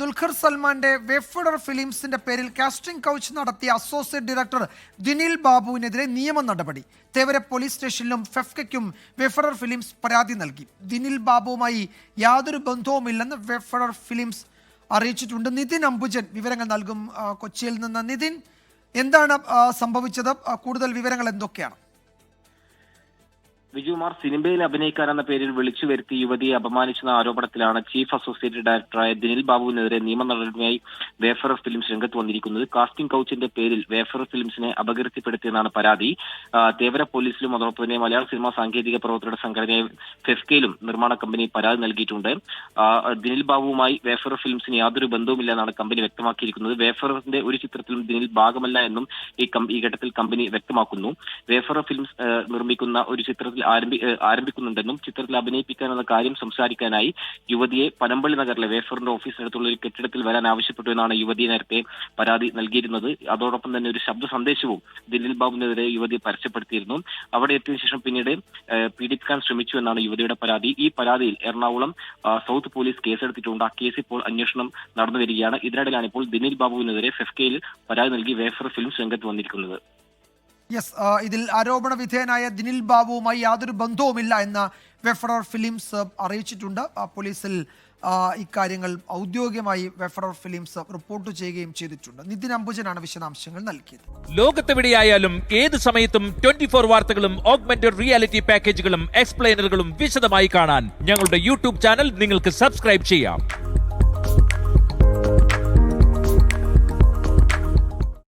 ദുൽഖർ സൽമാന്റെ വെഫ്ഡർ ഫിലിംസിന്റെ പേരിൽ casting couch നടത്തിയ അസോസിയേറ്റ് ഡയറക്ടർ ദിനിൽ ബാബുവിനെതിരെ നിയമ നടപടി. തേവര പോലീസ് സ്റ്റേഷനിലും ഫെഫ്കയ്ക്കും വെഫ്ഡർ ഫിലിംസ് പരാതി നൽകി. ദിനിൽ ബാബുവുമായി യാതൊരു ബന്ധവുമില്ലെന്ന് വെഫ്ഡർ ഫിലിംസ് അറിയിച്ചിട്ടുണ്ട്. നിതിൻ അംബുജൻ വിവരങ്ങൾ നൽകും കൊച്ചിയിൽ നിന്ന്. നിതിൻ, എന്താണ് സംഭവിച്ചത്? കൂടുതൽ വിവരങ്ങൾ എന്തൊക്കെയാണ്? വിജുകുമാർ സിനിമയിൽ അഭിനയിക്കാനെന്ന പേരിൽ വിളിച്ചു വരുത്തി യുവതിയെ അപമാനിച്ചെന്ന ആരോപണത്തിലാണ് ചീഫ് അസോസിയേറ്റ് ഡയറക്ടറായ ദിനിൽ ബാബുവിനെതിരെ നിയമ നടപടിയുമായി വേഫറർ ഫിലിംസ് രംഗത്ത് വന്നിരിക്കുന്നത്. കാസ്റ്റിംഗ് കൗച്ചിന്റെ പേരിൽ വേഫറർ ഫിലിംസിനെ അപകീർത്തിപ്പെടുത്തിയെന്നാണ് പരാതി. തേവര പോലീസിലും അതോടൊപ്പം തന്നെ മലയാള സിനിമാ സാങ്കേതിക പ്രവർത്തകരുടെ സംഘടനയായ ഫെഫ്കയിലും നിർമ്മാണ കമ്പനി പരാതി നൽകിയിട്ടുണ്ട്. ദിനിൽ ബാബുവുമായി വേഫറർ ഫിലിംസിന് യാതൊരു ബന്ധവുമില്ല എന്നാണ് കമ്പനി വ്യക്തമാക്കിയിരിക്കുന്നത്. വേഫറിന്റെ ഒരു ചിത്രത്തിലും ദിനിൽ ഭാഗമല്ല എന്നും ഈ ഘട്ടത്തിൽ കമ്പനി വ്യക്തമാക്കുന്നു. വേഫറർ ഫിലിംസ് നിർമ്മിക്കുന്ന ഒരു ചിത്രത്തിൽ ആരംഭിക്കുന്നുണ്ടെന്നും ചിത്രത്തിൽ അഭിനയിപ്പിക്കാനെന്ന കാര്യം സംസാരിക്കാനായി യുവതിയെ പനമ്പള്ളി നഗറിലെ വേഫറിന്റെ ഓഫീസിനടുത്തുള്ള ഒരു കെട്ടിടത്തിൽ വരാൻ ആവശ്യപ്പെട്ടു എന്നാണ് യുവതി നേരത്തെ പരാതി നൽകിയിരുന്നത്. അതോടൊപ്പം തന്നെ ഒരു ശബ്ദ സന്ദേശവും ദിനിൽ ബാബുവിനെതിരെ യുവതി പരസ്യപ്പെടുത്തിയിരുന്നു. അവിടെ എത്തിയ ശേഷം പിന്നീട് പീഡിപ്പിക്കാൻ ശ്രമിച്ചു എന്നാണ് യുവതിയുടെ പരാതി. ഈ പരാതിയിൽ എറണാകുളം സൗത്ത് പോലീസ് കേസെടുത്തിട്ടുണ്ട്. ആ കേസ് ഇപ്പോൾ അന്വേഷണം നടന്നു വരികയാണ്. ഇതിനിടയിലാണ് ഇപ്പോൾ ദിനിൽ ബാബുവിനെതിരെ ഫെഫ്കയിൽ പരാതി നൽകി വേഫർ ഫിലിംസ് രംഗത്ത് വന്നിരിക്കുന്നത്. ഇതിൽ ആരോപണ വിധേയനായ ദിനിൽ ബാബുവുമായി യാതൊരു ബന്ധവുമില്ല എന്ന് വെഫ്ഡർ ഫിലിംസ് അറിയിച്ചിട്ടുണ്ട്. പോലീസിൽ ഇക്കാര്യങ്ങൾ ഔദ്യോഗികമായി വെഫ്ഡർ ഫിലിംസ് റിപ്പോർട്ട് ചെയ്യുകയും ചെയ്തിട്ടുണ്ട്. നിതിൻ അംബുജനാണ് വിശദാംശങ്ങൾ നൽകിയത്. ലോകത്തെവിടെയായാലും ഏത് സമയത്തും 24 വാർത്തകളും ഓഗ്മെന്റഡ് റിയാലിറ്റി പാക്കേജുകളും എക്സ്പ്ലെയിനറുകളും വിശദമായി കാണാൻ ഞങ്ങളുടെ യൂട്യൂബ് ചാനൽ നിങ്ങൾക്ക് സബ്സ്ക്രൈബ് ചെയ്യാം.